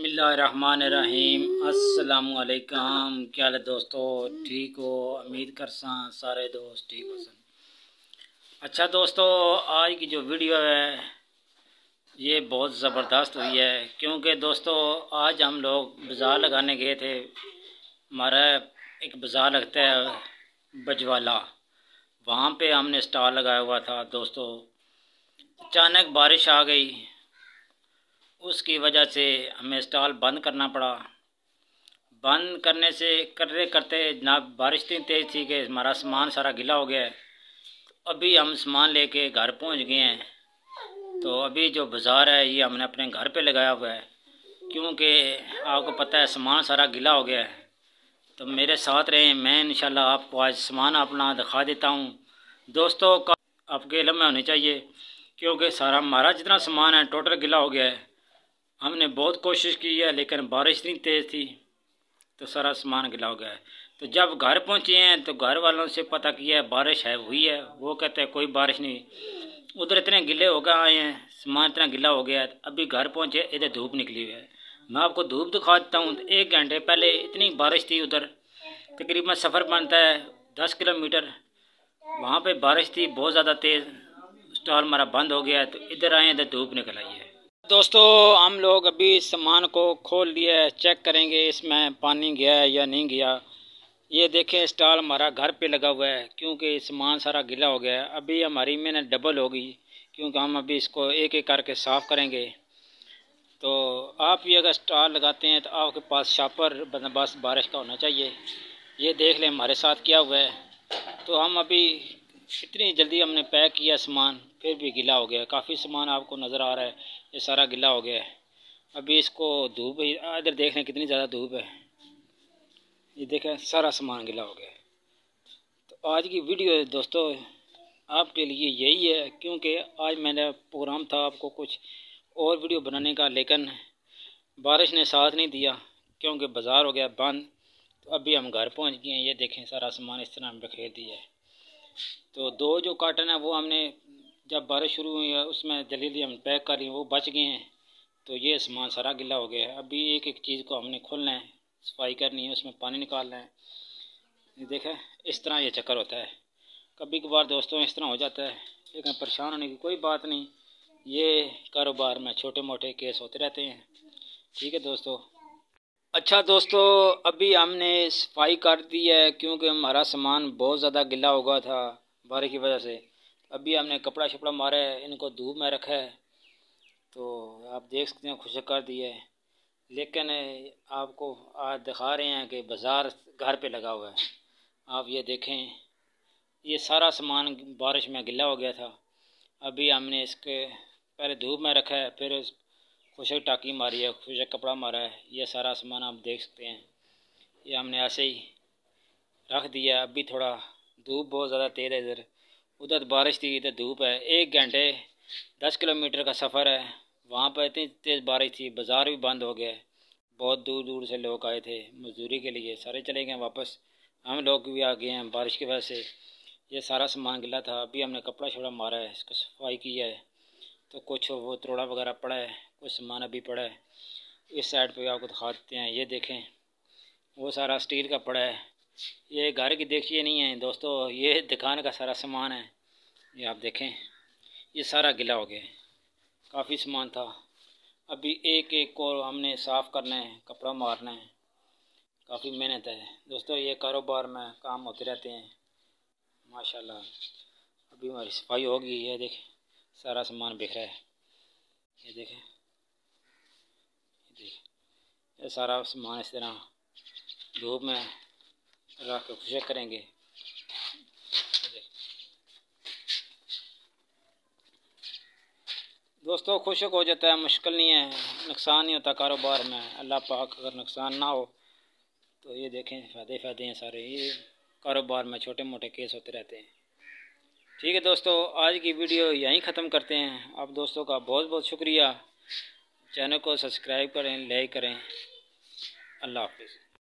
बिस्मिल्लाहिर्रहमानिर्रहीम। अस्सलामुअलैकुम। क्या हाल है दोस्तों, ठीक हो? उम्मीद करसा सारे दोस्त ठीक हो सन। अच्छा दोस्तों, आज की जो वीडियो है ये बहुत ज़बरदस्त हुई है, क्योंकि दोस्तों आज हम लोग बाज़ार लगाने गए थे। हमारा एक बाज़ार लगता है बजवाला, वहाँ पे हमने स्टॉल लगाया हुआ था। दोस्तों अचानक बारिश आ गई, उसकी वजह से हमें स्टॉल बंद करना पड़ा। बंद करने से करते जनाब बारिश इतनी तेज़ थी कि हमारा सामान सारा गीला हो गया है। अभी हम सामान लेके घर पहुंच गए हैं। तो अभी जो बाज़ार है ये हमने अपने घर पे लगाया हुआ है, क्योंकि आपको पता है सामान सारा गीला हो गया है। तो मेरे साथ रहें, मैं इंशाल्लाह आपको आज सामान अपना दिखा देता हूँ। दोस्तों का आपके इल्म में होनी चाहिए, क्योंकि सारा हमारा जितना सामान है टोटल गीला हो गया है। हमने बहुत कोशिश की है, लेकिन बारिश इतनी तेज़ थी तो सारा सामान गिला हो गया है। तो जब घर पहुँचे हैं तो घर वालों से पता किया है बारिश है हुई है। वो कहते हैं कोई बारिश नहीं, उधर इतने गिले हो गए आए हैं, सामान इतना गिला हो गया है। अभी घर पहुँचे इधर धूप निकली हुई है। मैं आपको धूप दिखा देता हूँ। 1 घंटे पहले इतनी बारिश थी, उधर तकरीबन सफ़र बनता है 10 किलोमीटर, वहाँ पर बारिश थी बहुत ज़्यादा तेज़। स्टॉल हमारा बंद हो गया है, तो इधर आए इधर धूप निकल आई है। दोस्तों हम लोग अभी सामान को खोल लिया है, चेक करेंगे इसमें पानी गया है या नहीं गया। ये देखें स्टॉल हमारा घर पे लगा हुआ है, क्योंकि सामान सारा गीला हो गया है। अभी हमारी मेहनत डबल होगी, क्योंकि हम अभी इसको एक एक करके साफ़ करेंगे। तो आप भी अगर स्टॉल लगाते हैं तो आपके पास शापर बंदोबस्त बारिश का होना चाहिए। ये देख लें हमारे साथ क्या हुआ है। तो हम अभी इतनी जल्दी हमने पैक किया सामान, फिर भी गीला हो गया। काफ़ी सामान आपको नज़र आ रहा है, ये सारा गीला हो गया है। अभी इसको धूप, इधर देख लें कितनी ज़्यादा धूप है, ये देखें सारा सामान गीला हो गया है। तो आज की वीडियो दोस्तों आपके लिए यही है, क्योंकि आज मेरा प्रोग्राम था आपको कुछ और वीडियो बनाने का, लेकिन बारिश ने साथ नहीं दिया, क्योंकि बाज़ार हो गया बंद। तो अभी हम घर पहुंच गए हैं। ये देखें सारा सामान इस तरह हम बिखेर दिया है। तो 2 जो कार्टन है वो हमने जब बारिश शुरू हुई है उसमें जल्दी हम पैक कर लिए, वो बच गए हैं। तो ये सामान सारा गीला हो गया है। अभी एक एक चीज़ को हमने खोलना है, सफाई करनी है, उसमें पानी निकालना है। ये देखें इस तरह ये चक्कर होता है। कभी कभार दोस्तों इस तरह हो जाता है, लेकिन परेशान होने की कोई बात नहीं। ये कारोबार में छोटे मोटे केस होते रहते हैं। ठीक है दोस्तों। अच्छा दोस्तों, अभी हमने सफाई कर दी है, क्योंकि हमारा सामान बहुत ज़्यादा गीला हो गया था बारिश की वजह से। अभी हमने कपड़ा शपड़ा मारा है, इनको धूप में रखा है। तो आप देख सकते हैं खुशक कर दिया है। लेकिन आपको आज दिखा रहे हैं कि बाज़ार घर पे लगा हुआ है। आप ये देखें, ये सारा सामान बारिश में गीला हो गया था। अभी हमने इसके पहले धूप में रखा है, फिर खुशक टाकी मारी है, खुशक कपड़ा मारा है। ये सारा सामान आप देख सकते हैं, ये हमने ऐसे ही रख दिया। अभी थोड़ा धूप बहुत ज़्यादा तेज़ है, इधर उधर बारिश थी, इधर धूप है। 1 घंटे 10 किलोमीटर का सफ़र है, वहाँ पर इतनी तेज़ बारिश थी, बाज़ार भी बंद हो गया। बहुत दूर दूर से लोग आए थे मजदूरी के लिए, सारे चले गए वापस। हम लोग भी आ गए हैं बारिश की वजह से। ये सारा सामान गिला था। अभी हमने कपड़ा शपड़ा मारा है, इसको सफाई किया है। तो कुछ वो त्रोड़ा वगैरह पड़ा है, कुछ सामान अभी पड़ा है। इस साइड पे आपको दिखा देते हैं। ये देखें वो सारा स्टील का पड़ा है। ये घर की देखिए नहीं है दोस्तों, ये दुकान का सारा सामान है। ये आप देखें ये सारा गीला हो गया, काफ़ी सामान था। अभी एक एक को हमने साफ़ करना है, कपड़ा मारना है, काफ़ी मेहनत है दोस्तों। ये कारोबार में काम होते रहते हैं माशाल्लाह। अभी हमारी सफाई होगी। ये देखें सारा सामान बिखरा है, ये देखें, ये सारा सामान इस तरह धूप में रख के खुशक करेंगे। दोस्तों खुशक हो जाता है, मुश्किल नहीं है, नुकसान नहीं होता कारोबार में। अल्लाह पाक अगर नुकसान ना हो तो ये देखें फ़ायदे हैं सारे। ये कारोबार में छोटे मोटे केस होते रहते हैं। ठीक है दोस्तों, आज की वीडियो यहीं ख़त्म करते हैं। आप दोस्तों का बहुत बहुत शुक्रिया। चैनल को सब्सक्राइब करें, लाइक करें। अल्लाह हाफिज़।